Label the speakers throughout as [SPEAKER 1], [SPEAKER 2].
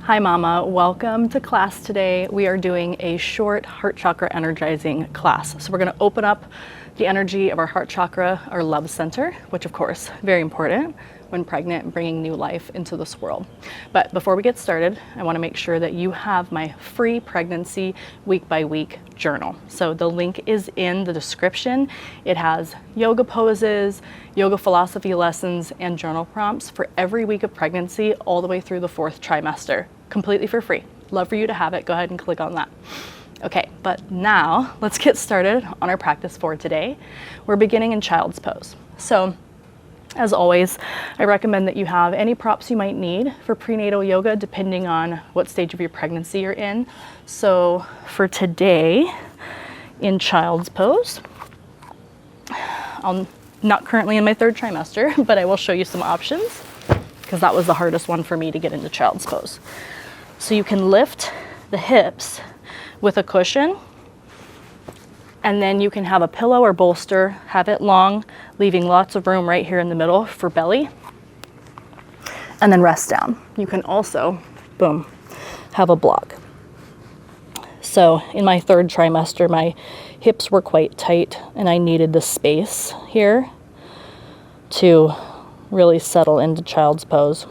[SPEAKER 1] Hi Mama, welcome to class today. We are doing a short heart chakra energizing class. So we're going to open up the energy of our heart chakra, our love center, which of course, very important when pregnant and bringing new life into this world. But before we get started, I want to make sure that you have my free pregnancy week by week journal. So the link is in the description. It has yoga poses, yoga philosophy lessons, and journal prompts for every week of pregnancy all the way through the 4th trimester, completely for free. Love for you to have it. Go ahead and click on that. Okay, but now let's get started on our practice for today. We're beginning in child's pose. So as always, I recommend that you have any props you might need for prenatal yoga depending on what stage of your pregnancy you're in. So for today, in child's pose, I'm not currently in my 3rd trimester, but I will show you some options because that was the hardest one for me to get into child's pose. So you can lift the hips with a cushion, and then you can have a pillow or bolster, have it long, leaving lots of room right here in the middle for belly, and then rest down. You can also, boom, have a block. So in my 3rd trimester, my hips were quite tight and I needed the space here to really settle into child's pose.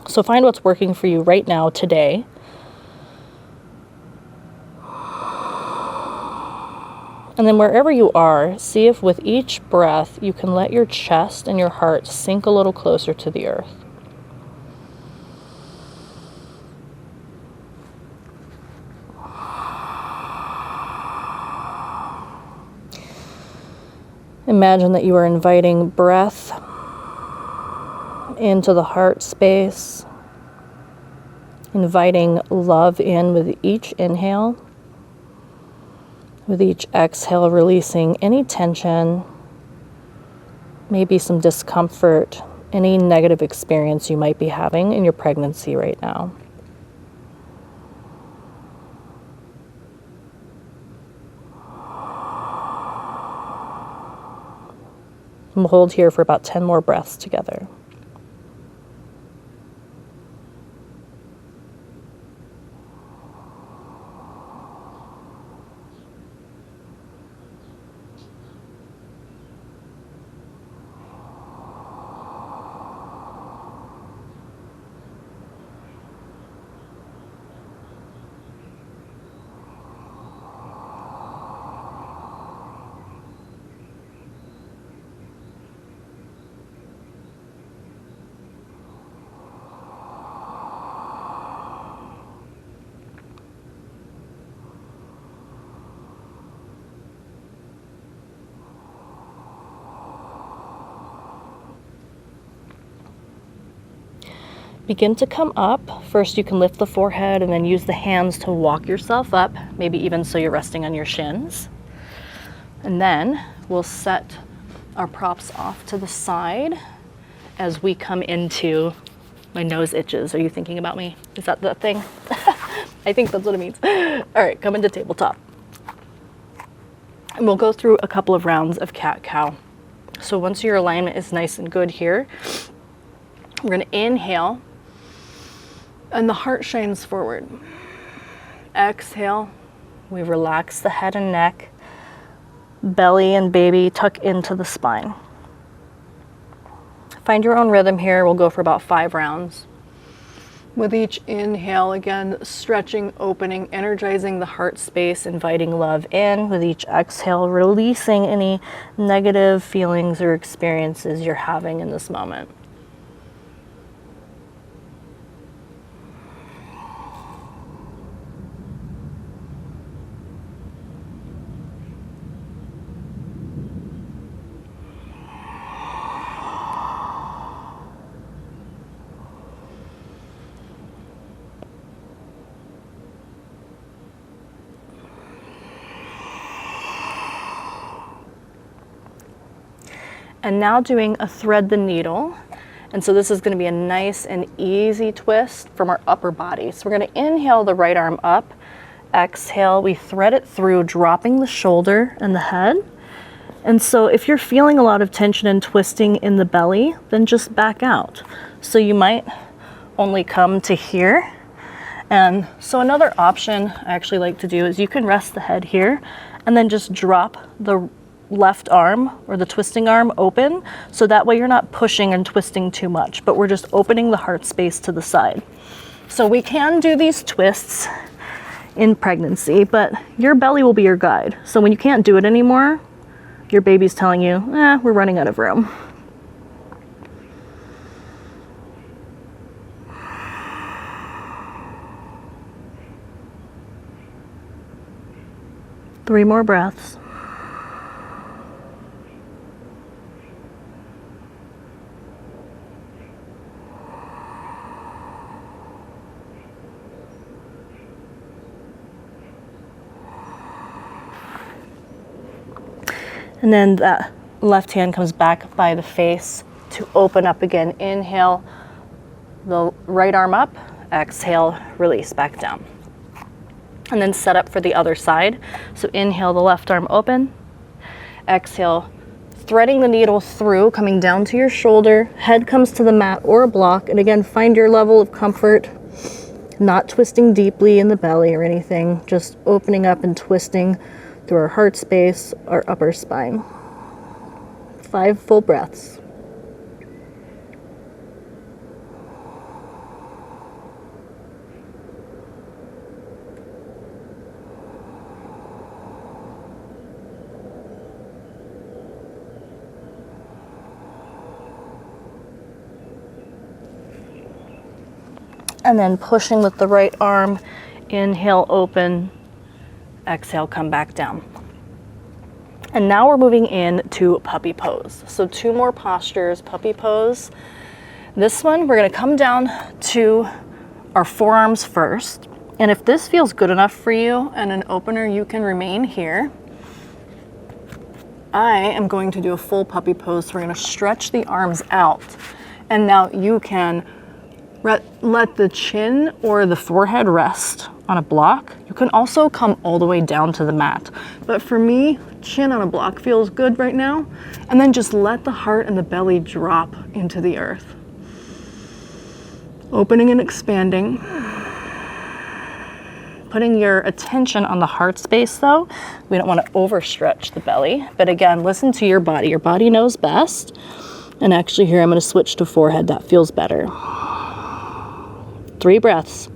[SPEAKER 1] So find what's working for you right now, today. And then wherever you are, see if with each breath you can let your chest and your heart sink a little closer to the earth. Imagine that you are inviting breath into the heart space, inviting love in with each inhale. With each exhale, releasing any tension, maybe some discomfort, any negative experience you might be having in your pregnancy right now. We'll hold here for about 10 more breaths together. Begin to come up. First, you can lift the forehead and then use the hands to walk yourself up, maybe even so you're resting on your shins. And then we'll set our props off to the side as we come into, my nose itches. Are you thinking about me? Is that the thing? I think that's what it means. All right, come into tabletop. And we'll go through a couple of rounds of cat-cow. So once your alignment is nice and good here, we're gonna inhale, and the heart shines forward. Exhale, we relax the head and neck, belly and baby tuck into the spine. Find your own rhythm here. We'll go for about 5 rounds. With each inhale, again, stretching, opening, energizing the heart space, inviting love in. With each exhale, releasing any negative feelings or experiences you're having in this moment. And now doing a thread the needle. And so this is going to be a nice and easy twist from our upper body. So we're going to inhale the right arm up, exhale, we thread it through, dropping the shoulder and the head. And so if you're feeling a lot of tension and twisting in the belly, then just back out. So you might only come to here. And so another option I actually like to do is you can rest the head here and then just drop the left arm or the twisting arm open, so that way you're not pushing and twisting too much, but we're just opening the heart space to the side. So we can do these twists in pregnancy, but your belly will be your guide. So when you can't do it anymore, your baby's telling you, we're running out of room. Three more breaths. And then that left hand comes back by the face to open up again. Inhale, the right arm up, exhale, release back down. And then set up for the other side. So inhale, the left arm open, exhale, threading the needle through, coming down to your shoulder, head comes to the mat or a block, and again, find your level of comfort, not twisting deeply in the belly or anything, just opening up and twisting through our heart space, our upper spine. 5 full breaths. And then pushing with the right arm, inhale, open, exhale, come back down. And now we're moving into puppy pose. So 2 more postures, puppy pose. This one, we're gonna come down to our forearms first. And if this feels good enough for you and an opener, you can remain here. I am going to do a full puppy pose. So we're gonna stretch the arms out. And now you can let the chin or the forehead rest on a block. You can also come all the way down to the mat. But for me, chin on a block feels good right now. And then just let the heart and the belly drop into the earth. Opening and expanding. Putting your attention on the heart space though. We don't want to overstretch the belly. But again, listen to your body. Your body knows best. And actually here, I'm going to switch to forehead. That feels better. 3 breaths.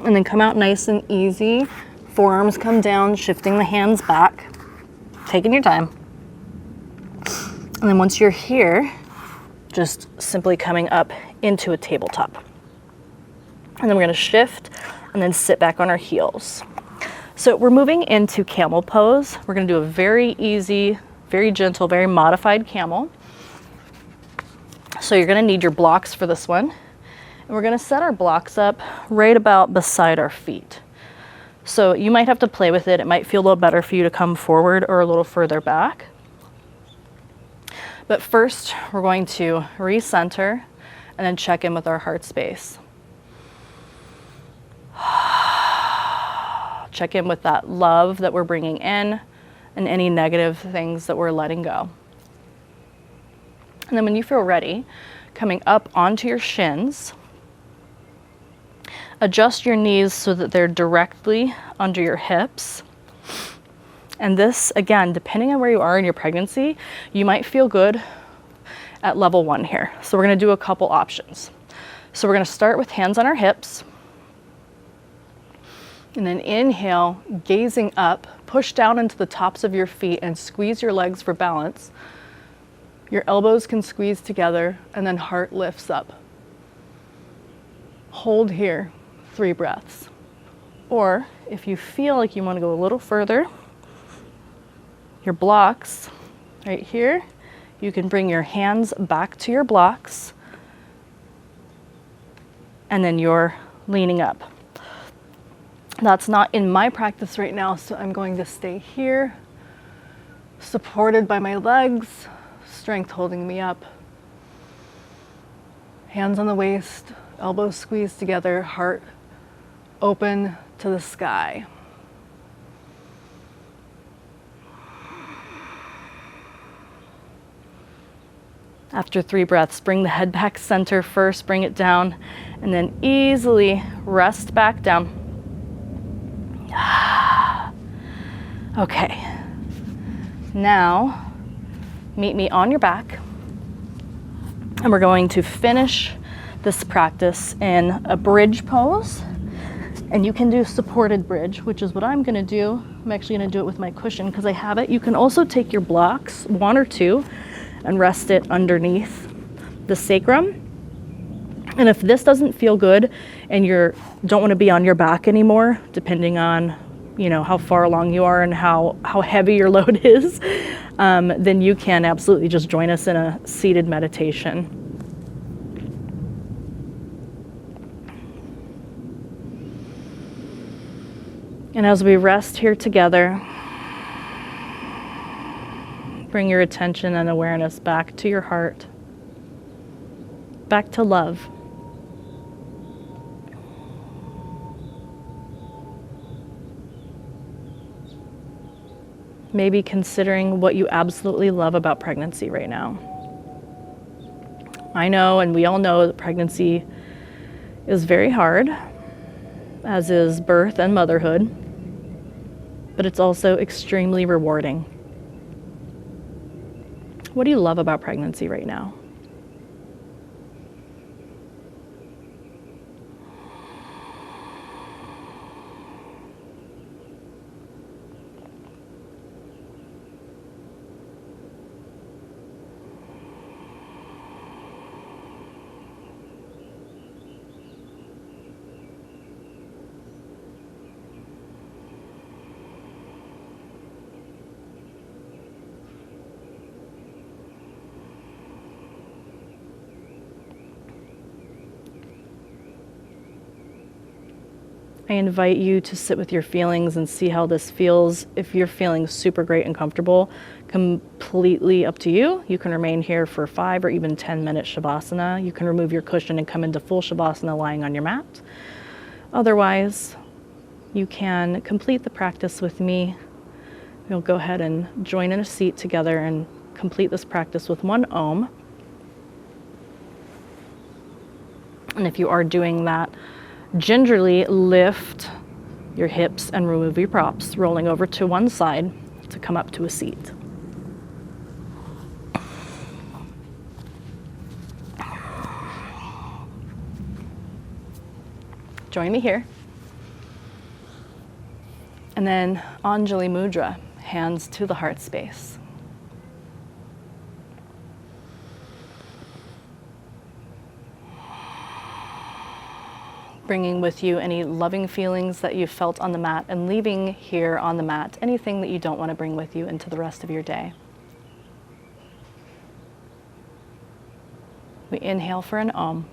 [SPEAKER 1] And then come out nice and easy. Forearms come down, shifting the hands back. Taking your time. And then once you're here, just simply coming up into a tabletop. And then we're gonna shift and then sit back on our heels. So we're moving into camel pose. We're gonna do a very easy, very gentle, very modified camel. So you're gonna need your blocks for this one. And we're gonna set our blocks up right about beside our feet. So you might have to play with it. It might feel a little better for you to come forward or a little further back. But first, we're going to recenter and then check in with our heart space. Check in with that love that we're bringing in and any negative things that we're letting go. And then when you feel ready, coming up onto your shins, adjust your knees so that they're directly under your hips. And this, again, depending on where you are in your pregnancy, you might feel good at level 1 here. So we're gonna do a couple options. So we're gonna start with hands on our hips. And then inhale, gazing up, push down into the tops of your feet and squeeze your legs for balance. Your elbows can squeeze together and then heart lifts up. Hold here, 3 breaths. Or if you feel like you wanna go a little further, your blocks right here, you can bring your hands back to your blocks and then you're leaning up. That's not in my practice right now, so I'm going to stay here, supported by my legs, strength holding me up. Hands on the waist, elbows squeezed together, heart open to the sky. After 3 breaths, bring the head back center first, bring it down, and then easily rest back down. Okay, now meet me on your back, and we're going to finish this practice in a bridge pose. And you can do supported bridge, which is what I'm gonna do. I'm actually gonna do it with my cushion because I have it. You can also take your blocks, 1 or 2, and rest it underneath the sacrum. And if this doesn't feel good and you don't want to be on your back anymore, depending on how far along you are and how heavy your load is, then you can absolutely just join us in a seated meditation. And as we rest here together, bring your attention and awareness back to your heart, back to love. Maybe considering what you absolutely love about pregnancy right now. I know, and we all know, that pregnancy is very hard, as is birth and motherhood, but it's also extremely rewarding. What do you love about pregnancy right now? I invite you to sit with your feelings and see how this feels. If you're feeling super great and comfortable, completely up to you. You can remain here for 5 or even 10-minute Shavasana. You can remove your cushion and come into full Shavasana lying on your mat. Otherwise, you can complete the practice with me. We'll go ahead and join in a seat together and complete this practice with 1 Om. And if you are doing that, gingerly lift your hips and remove your props, rolling over to one side to come up to a seat. Join me here. And then Anjali Mudra, hands to the heart space. Bringing with you any loving feelings that you felt on the mat and leaving here on the mat anything that you don't want to bring with you into the rest of your day. We inhale for an Om.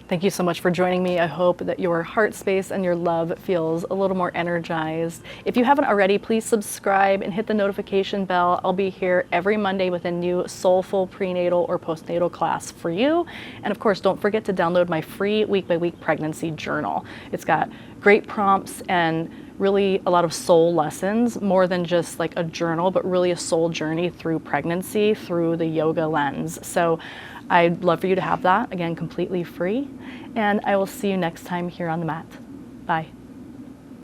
[SPEAKER 1] Thank you so much for joining me. I hope that your heart space and your love feels a little more energized. If you haven't already, please subscribe and hit the notification bell. I'll be here every Monday with a new soulful prenatal or postnatal class for you. And of course, don't forget to download my free week-by-week pregnancy journal. It's got great prompts and really a lot of soul lessons, more than just like a journal, but really a soul journey through pregnancy through the yoga lens. So I'd love for you to have that, again, completely free. And I will see you next time here on the mat. Bye.